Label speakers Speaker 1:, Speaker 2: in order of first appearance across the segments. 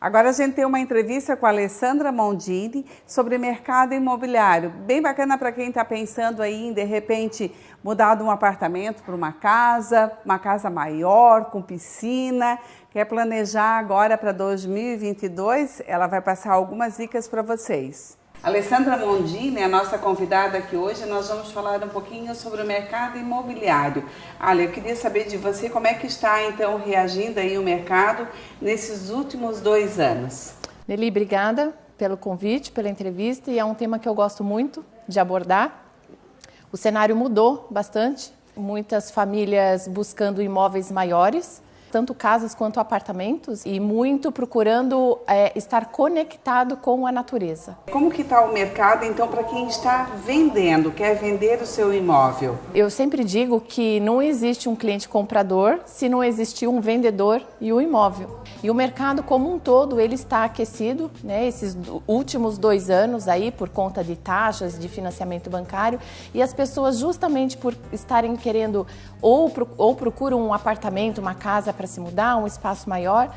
Speaker 1: Agora a gente tem uma entrevista com a Alessandra Mondini sobre mercado imobiliário. Bem bacana para quem está pensando aí em, de repente, mudar de um apartamento para uma casa maior, com piscina. Quer planejar agora para 2022? Ela vai passar algumas dicas para vocês. Alessandra Mondini é a nossa convidada aqui hoje. Nós vamos falar um pouquinho sobre o mercado imobiliário. Olha, eu queria saber de você como é que está então reagindo aí o mercado nesses últimos 2 anos.
Speaker 2: Nelly, obrigada pelo convite, pela entrevista, e é um tema que eu gosto muito de abordar. O cenário mudou bastante, muitas famílias buscando imóveis maiores, tanto casas quanto apartamentos, e muito procurando estar conectado com a natureza.
Speaker 1: Como que está o mercado, então, para quem está vendendo, quer vender o seu imóvel?
Speaker 2: Eu sempre digo que não existe um cliente comprador se não existir um vendedor e o imóvel. E o mercado como um todo, ele está aquecido, né, esses últimos 2 anos aí, por conta de taxas de financiamento bancário, e as pessoas, justamente por estarem querendo ou procuram um apartamento, uma casa para se mudar, um espaço maior,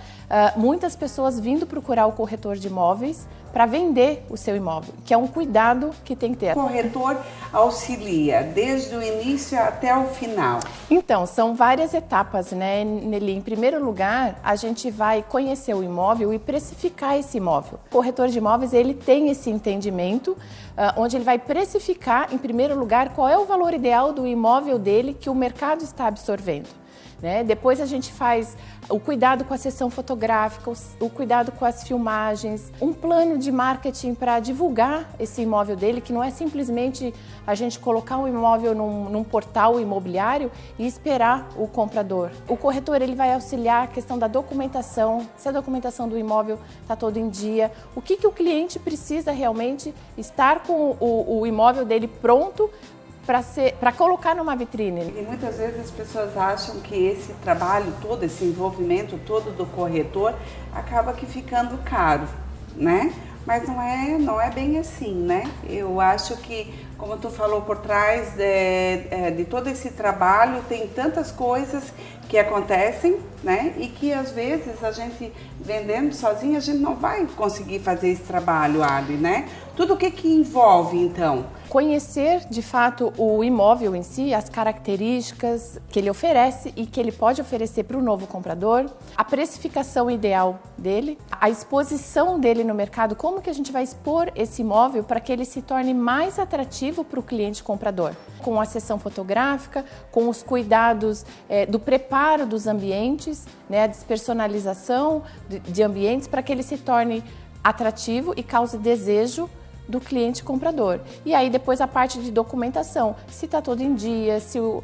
Speaker 2: muitas pessoas vindo procurar o corretor de imóveis para vender o seu imóvel, que é um cuidado que tem que ter.
Speaker 1: O corretor auxilia desde o início até o final.
Speaker 2: Então, são várias etapas, né, Nelly? Em primeiro lugar, a gente vai conhecer o imóvel e precificar esse imóvel. O corretor de imóveis, ele tem esse entendimento, onde ele vai precificar, em primeiro lugar, qual é o valor ideal do imóvel dele que o mercado está absorvendo. Né? Depois a gente faz o cuidado com a sessão fotográfica, o cuidado com as filmagens, um plano de marketing para divulgar esse imóvel dele, que não é simplesmente a gente colocar um imóvel num portal imobiliário e esperar o comprador. O corretor, ele vai auxiliar a questão da documentação, se a documentação do imóvel está toda em dia, o que o cliente precisa realmente estar com o imóvel dele pronto para colocar numa vitrine.
Speaker 1: E muitas vezes as pessoas acham que esse trabalho todo, esse envolvimento todo do corretor acaba que ficando caro, né? Mas não é bem assim, né? Eu acho que, como tu falou, por trás de todo esse trabalho tem tantas coisas que acontecem, né? E que às vezes a gente vendendo sozinho, a gente não vai conseguir fazer esse trabalho, Ali, né? Tudo o que envolve, então?
Speaker 2: Conhecer, de fato, o imóvel em si, as características que ele oferece e que ele pode oferecer para o novo comprador, a precificação ideal dele, a exposição dele no mercado, como que a gente vai expor esse imóvel para que ele se torne mais atrativo para o cliente comprador. Com a sessão fotográfica, com os cuidados do preparo dos ambientes, né, a despersonalização de ambientes para que ele se torne atrativo e cause desejo do cliente comprador. E aí depois a parte de documentação, se está todo em dia, se o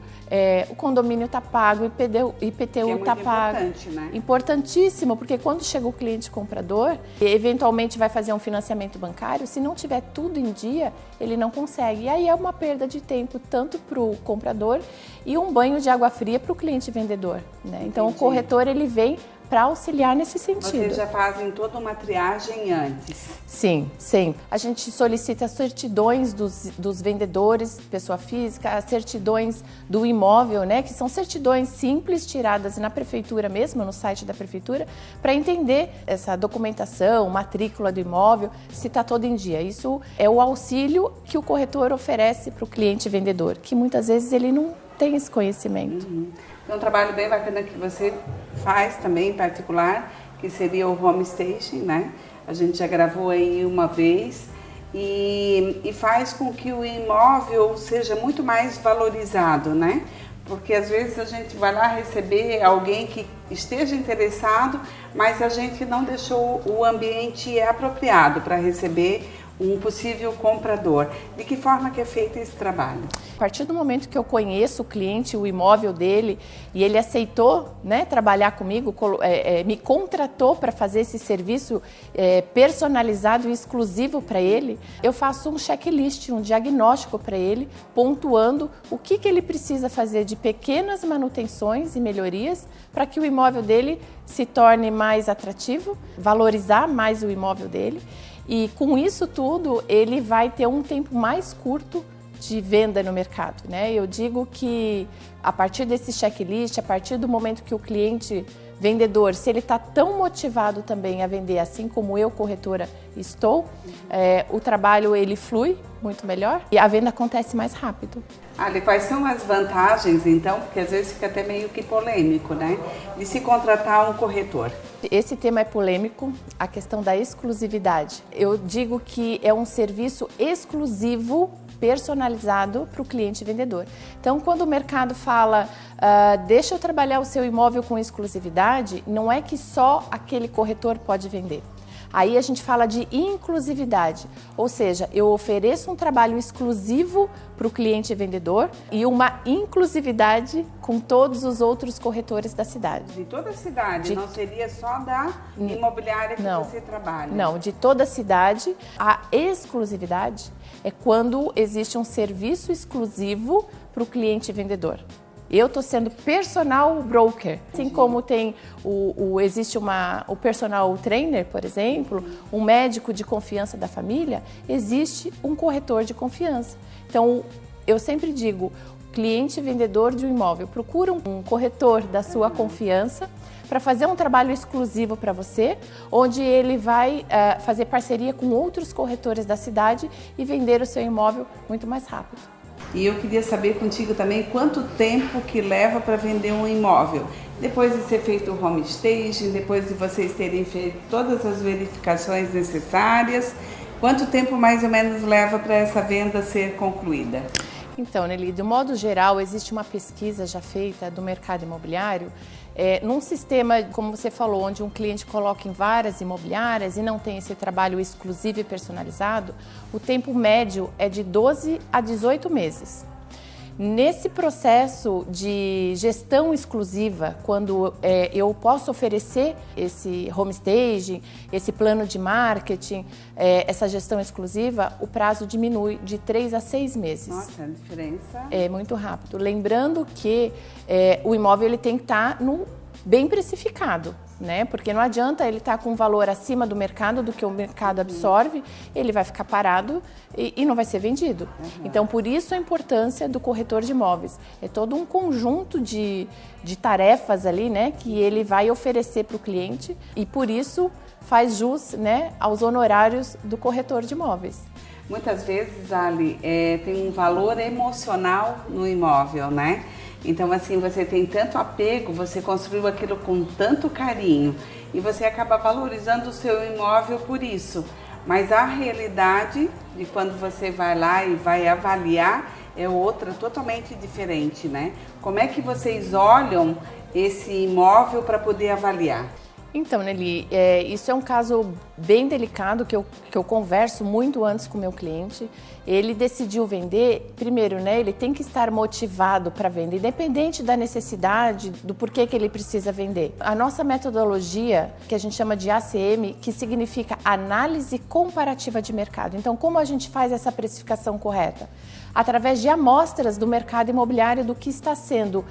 Speaker 2: condomínio está pago, o IPTU está pago.
Speaker 1: Importante, né?
Speaker 2: Importantíssimo, porque quando chega o cliente comprador, eventualmente vai fazer um financiamento bancário, se não tiver tudo em dia, ele não consegue. E aí é uma perda de tempo tanto para o comprador e um banho de água fria para o cliente vendedor, né? Então o corretor, ele vem para auxiliar nesse sentido.
Speaker 1: Vocês já fazem toda uma triagem antes?
Speaker 2: Sim, sim. A gente solicita certidões dos vendedores, pessoa física, as certidões do imóvel, né, que são certidões simples tiradas na prefeitura mesmo, no site da prefeitura, para entender essa documentação, matrícula do imóvel, se está todo em dia. Isso é o auxílio que o corretor oferece para o cliente vendedor, que muitas vezes ele não tem esse conhecimento.
Speaker 1: É um trabalho bem bacana que você faz também, em particular, que seria o Home Staging, né? A gente já gravou aí uma vez e faz com que o imóvel seja muito mais valorizado, né? Porque às vezes a gente vai lá receber alguém que esteja interessado, mas a gente não deixou o ambiente apropriado para receber um possível comprador. De que forma que é feito esse trabalho?
Speaker 2: A partir do momento que eu conheço o cliente, o imóvel dele, e ele aceitou, né, trabalhar comigo, me contratou para fazer esse serviço personalizado e exclusivo para ele, eu faço um checklist, um diagnóstico para ele, pontuando o que ele precisa fazer de pequenas manutenções e melhorias para que o imóvel dele se torne mais atrativo, valorizar mais o imóvel dele. E com isso tudo, ele vai ter um tempo mais curto de venda no mercado, né? Eu digo que a partir desse checklist, a partir do momento que o cliente vendedor, se ele está tão motivado também a vender, assim como eu, corretora, estou, o trabalho ele flui muito melhor e a venda acontece mais rápido.
Speaker 1: Ali, quais são as vantagens, então, porque às vezes fica até meio que polêmico, né, de se contratar um corretor?
Speaker 2: Esse tema é polêmico, a questão da exclusividade. Eu digo que é um serviço exclusivo, personalizado para o cliente vendedor. Então, quando o mercado fala, deixa eu trabalhar o seu imóvel com exclusividade, não é que só aquele corretor pode vender. Aí a gente fala de inclusividade, ou seja, eu ofereço um trabalho exclusivo para o cliente vendedor e uma inclusividade com todos os outros corretores da cidade.
Speaker 1: De toda a cidade, não seria só da imobiliária que você trabalha? Não,
Speaker 2: de toda a cidade. A exclusividade é quando existe um serviço exclusivo para o cliente vendedor. Eu estou sendo personal broker, assim como tem existe o personal trainer, por exemplo, um médico de confiança da família, existe um corretor de confiança. Então, eu sempre digo, cliente vendedor de um imóvel, procura um corretor da sua confiança para fazer um trabalho exclusivo para você, onde ele vai fazer parceria com outros corretores da cidade e vender o seu imóvel muito mais rápido.
Speaker 1: E eu queria saber contigo também quanto tempo que leva para vender um imóvel. Depois de ser feito o home staging, depois de vocês terem feito todas as verificações necessárias, quanto tempo mais ou menos leva para essa venda ser concluída?
Speaker 2: Então, Nelly, de modo geral, existe uma pesquisa já feita do mercado imobiliário, num sistema, como você falou, onde um cliente coloca em várias imobiliárias e não tem esse trabalho exclusivo e personalizado, o tempo médio é de 12 a 18 meses. Nesse processo de gestão exclusiva, quando eu posso oferecer esse home staging, esse plano de marketing, essa gestão exclusiva, o prazo diminui de 3 a 6 meses.
Speaker 1: Nossa, a diferença
Speaker 2: é muito rápido. Lembrando que o imóvel ele tem que estar bem precificado, né? Porque não adianta ele estar com um valor acima do mercado, do que o mercado absorve, ele vai ficar parado e não vai ser vendido. Então, por isso a importância do corretor de imóveis. É todo um conjunto de tarefas ali, né, que ele vai oferecer para o cliente e por isso faz jus, né, aos honorários do corretor de imóveis.
Speaker 1: Muitas vezes, Ali, tem um valor emocional no imóvel, né? Então, assim, você tem tanto apego, você construiu aquilo com tanto carinho e você acaba valorizando o seu imóvel por isso. Mas a realidade de quando você vai lá e vai avaliar é outra, totalmente diferente, né? Como é que vocês olham esse imóvel para poder avaliar?
Speaker 2: Então, Nelly, isso é um caso bem delicado que eu converso muito antes com o meu cliente. Ele decidiu vender, primeiro, né, ele tem que estar motivado para vender, independente da necessidade, do porquê que ele precisa vender. A nossa metodologia, que a gente chama de ACM, que significa Análise Comparativa de Mercado. Então, como a gente faz essa precificação correta? Através de amostras do mercado imobiliário do que está sendo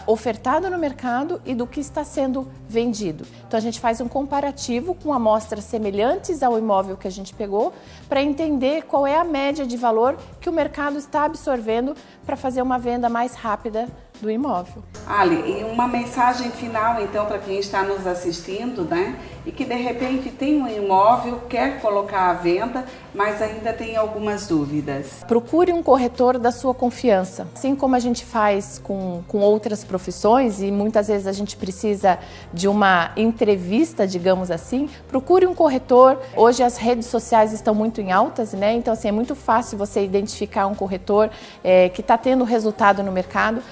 Speaker 2: ofertado no mercado e do que está sendo vendido. Então, a gente faz um comparativo com amostras semelhantes ao imóvel que a gente pegou para entender qual é a média de valor que o mercado está absorvendo para fazer uma venda mais rápida do imóvel.
Speaker 1: Ali, e uma mensagem final, então, para quem está nos assistindo, né? E que de repente tem um imóvel, quer colocar à venda, mas ainda tem algumas dúvidas.
Speaker 2: Procure um corretor da sua confiança. Assim como a gente faz com outras profissões e muitas vezes a gente precisa de uma entrevista, digamos assim, procure um corretor. Hoje as redes sociais estão muito em altas, né? Então, assim, é muito fácil você identificar um corretor que está tendo resultado no mercado.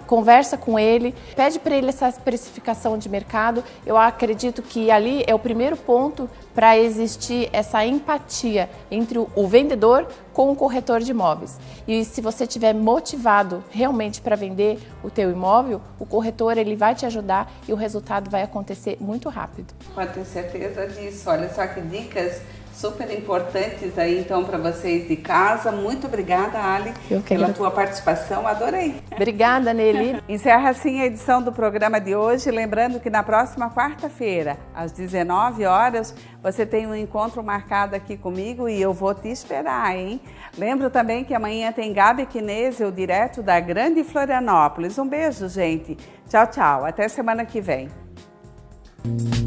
Speaker 2: Conversa com ele, pede para ele essa precificação de mercado. Eu acredito que ali é o primeiro ponto para existir essa empatia entre o vendedor com o corretor de imóveis. E se você estiver motivado realmente para vender o teu imóvel, o corretor ele vai te ajudar e o resultado vai acontecer muito rápido.
Speaker 1: Pode ter certeza disso. Olha só que dicas super importantes aí então para vocês de casa. Muito obrigada, Ali, pela tua participação, adorei.
Speaker 2: Obrigada, Nelly.
Speaker 1: Encerra assim a edição do programa de hoje, lembrando que na próxima quarta-feira, às 19 horas, você tem um encontro marcado aqui comigo e eu vou te esperar, hein? Lembro também que amanhã tem Gabi Kinesio, direto da Grande Florianópolis. Um beijo, gente. Tchau, tchau. Até semana que vem.
Speaker 3: Música